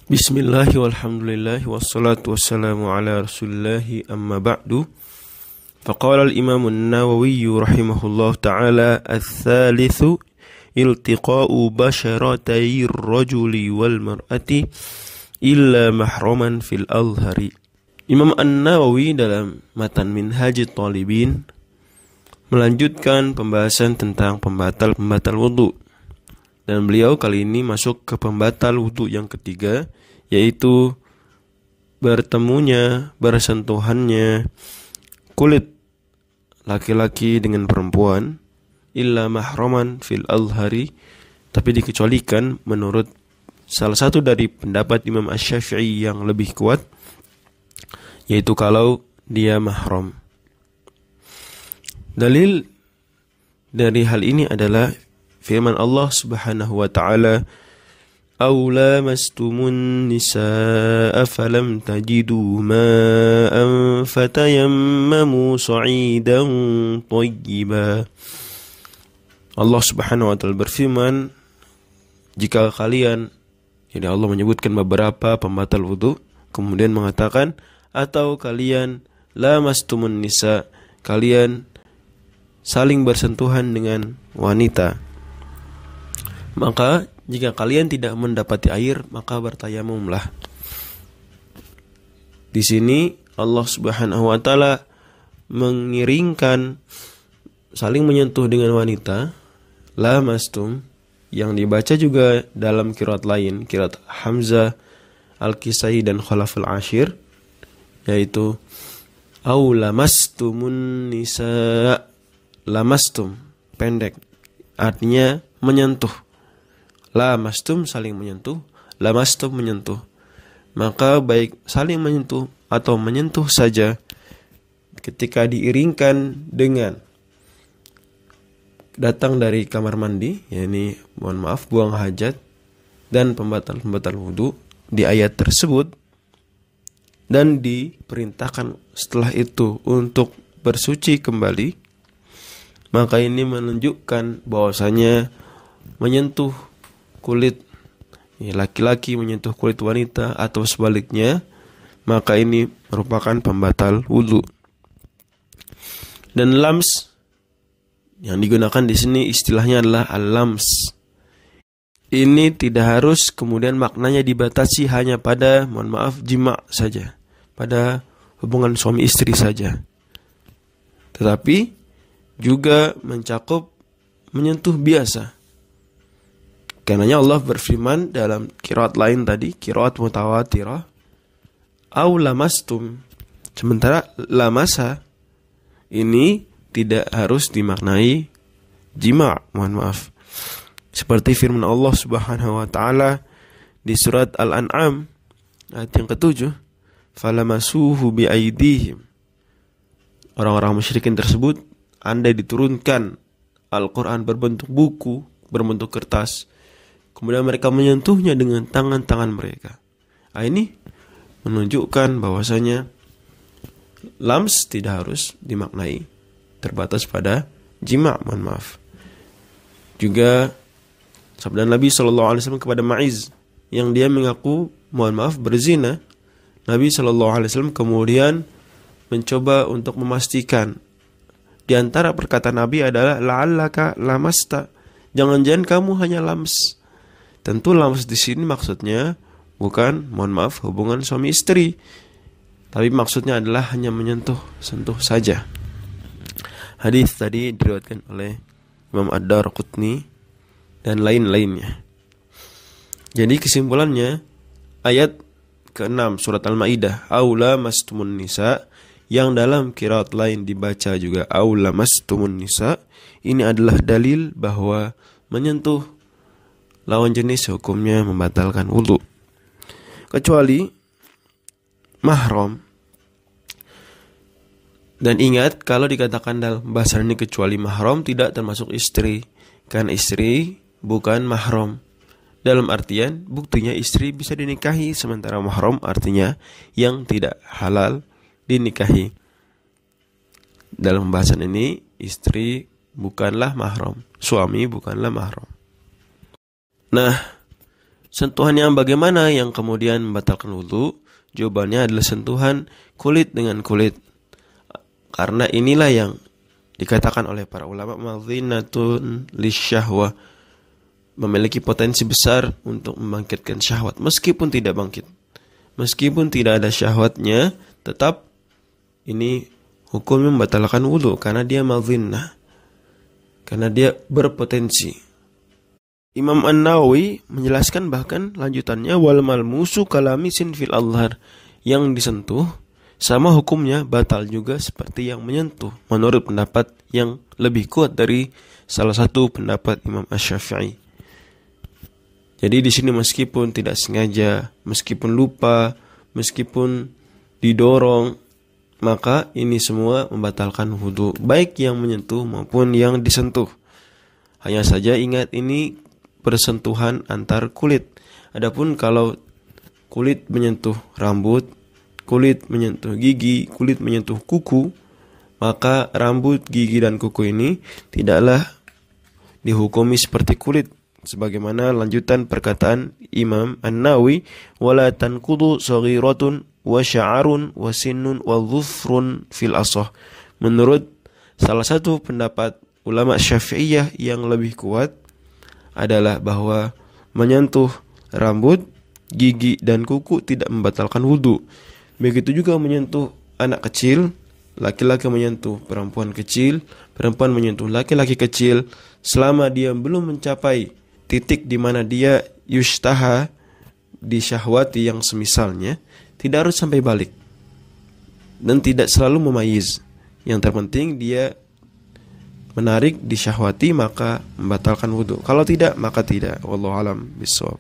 Bismillahi walhamdulillahi wassalatu wassalamu ala rasulillahi amma ba'du. Faqala al-imam an-Nawawi rahimahullah ta'ala al-thalithu iltiqa'u basharatay ar-rajuli wal mar'ati illa mahraman fil azhari. Imam An-Nawawi dalam matan Minhajut Talibin melanjutkan pembahasan tentang pembatal wudu. Dan beliau kali ini masuk ke pembatal wudu yang ketiga, yaitu bersentuhannya kulit laki-laki dengan perempuan illa mahraman fil azhari, tapi dikecualikan menurut salah satu dari pendapat Imam Asy-Syafi'i yang lebih kuat, yaitu kalau dia mahram. Dalil dari hal ini adalah firman Allah Subhanahu wa ta'ala, "Aw lamastumun nisaa falam tajidu ma'an fatayammamu sa'idan thayyiba." Allah Subhanahu wa ta'ala berfirman, jika kalian, jadi Allah menyebutkan beberapa pembatal wudu, kemudian mengatakan, atau kalian lamastumun nisa, kalian saling bersentuhan dengan wanita. Maka jika kalian tidak mendapati air, maka bertayamumlah. Di sini Allah Subhanahu wa ta'ala mengiringkan saling menyentuh dengan wanita, lamastum, yang dibaca juga dalam qiraat lain, qiraat Hamzah, Al-Kisai dan Khalaf al-Ashir, yaitu au lamastumun nisa. Lamastum pendek, artinya menyentuh. Lamastum saling menyentuh, lamastum menyentuh. Maka baik saling menyentuh atau menyentuh saja, ketika diiringkan dengan datang dari kamar mandi, yakni buang hajat dan pembatal wudu di ayat tersebut, dan diperintahkan setelah itu untuk bersuci kembali, maka ini menunjukkan bahwasanya menyentuh kulit laki-laki menyentuh kulit wanita atau sebaliknya, maka ini merupakan pembatal wudu. Dan lams yang digunakan di sini istilahnya adalah al-lams. Ini tidak harus kemudian maknanya dibatasi hanya pada jima saja, pada hubungan suami istri saja, tetapi juga mencakup menyentuh biasa. Karenanya Allah berfirman dalam qiraat lain tadi, qiraat mutawatirah, au lamastum. Sementara lamasa ini tidak harus dimaknai jima', seperti firman Allah Subhanahu wa ta'ala di surat Al-An'am ayat yang ke-7, falamasuhu biaidihim. Orang-orang musyrikin tersebut andai diturunkan Al-Quran berbentuk buku, berbentuk kertas, kemudian mereka menyentuhnya dengan tangan-tangan mereka. Ini menunjukkan bahwasanya lams tidak harus dimaknai terbatas pada jima', Juga sabda Nabi SAW kepada Ma'iz yang dia mengaku berzina. Nabi SAW kemudian mencoba untuk memastikan. Di antara perkataan Nabi adalah la'allaka lamasta, jangan-jangan kamu hanya lams. Tentu lams di sini maksudnya bukan hubungan suami istri, tapi maksudnya adalah hanya sentuh saja. Hadis tadi diriwayatkan oleh Imam Ad-Darqutni dan lain-lainnya. Jadi kesimpulannya, ayat ke-6 surat Al-Maidah, aula mastumun nisa, yang dalam qiraat lain dibaca juga aula mastumun nisa, ini adalah dalil bahwa menyentuh lawan jenis hukumnya membatalkan wudu, kecuali mahram. Dan ingat, kalau dikatakan dalam bahasa ini kecuali mahram, tidak termasuk istri, kan istri bukan mahram. Dalam artian buktinya istri bisa dinikahi, sementara mahram artinya yang tidak halal dinikahi. Dalam pembahasan ini istri bukanlah mahram, suami bukanlah mahram. Nah, Sentuhan yang bagaimana yang kemudian membatalkan wudu? Jawabannya adalah sentuhan kulit dengan kulit. Karena inilah yang dikatakan oleh para ulama madhinatun lisyahwah, memiliki potensi besar untuk membangkitkan syahwat meskipun tidak bangkit. Meskipun tidak ada syahwatnya, tetap ini hukumnya membatalkan wudu karena dia madhinnah. Karena dia berpotensi. Imam An-Nawawi menjelaskan bahkan lanjutannya wal malmusu kalamisin fil azhar, yang disentuh sama hukumnya batal juga seperti yang menyentuh, menurut pendapat yang lebih kuat dari salah satu pendapat Imam Asy-Syafi'i. Jadi di sini meskipun tidak sengaja, meskipun lupa, meskipun didorong, maka ini semua membatalkan wudu, baik yang menyentuh maupun yang disentuh. Hanya saja ingat ini persentuhan antar kulit. Adapun kalau kulit menyentuh rambut, kulit menyentuh gigi, kulit menyentuh kuku, maka rambut, gigi dan kuku ini tidaklah dihukumi seperti kulit. Sebagaimana lanjutan perkataan Imam An-Nawawi, wala tanqudu saghiratun wa sya'arun wa sinnun wa dhufrun fil asah. Menurut salah satu pendapat ulama Syafi'iyah yang lebih kuat adalah bahwa menyentuh rambut, gigi, dan kuku tidak membatalkan wudu. Begitu juga menyentuh anak kecil, laki-laki menyentuh perempuan kecil, perempuan menyentuh laki-laki kecil, selama dia belum mencapai titik di mana dia yushtaha, disyahwati yang semisalnya, tidak harus sampai balik. Dan tidak selalu memayiz. Yang terpenting dia menarik, disyahwati, maka membatalkan wudu. Kalau tidak, maka tidak. Wallahu alam bishawab.